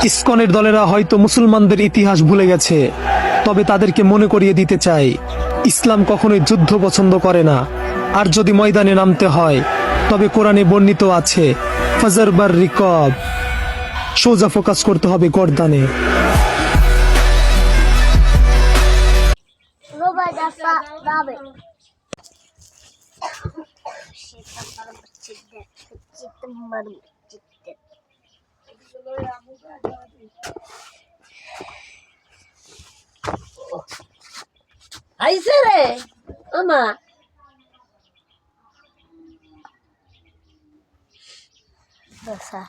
ইসকনের দলেরা হয়তো মুসলমানদের ইতিহাস ভুলে গেছে, তবে তাদেরকে মনে করিয়ে দিতে চাই, ইসলাম কখনোই যুদ্ধ পছন্দ করে না। আর যদি ময়দানে নামতে হয়, তবে কোরআনে বর্ণিত আছে ফজর বার রিকব, সোজা ফোকাস করতে হবে গর্দানে। আইসে রে আমা বসা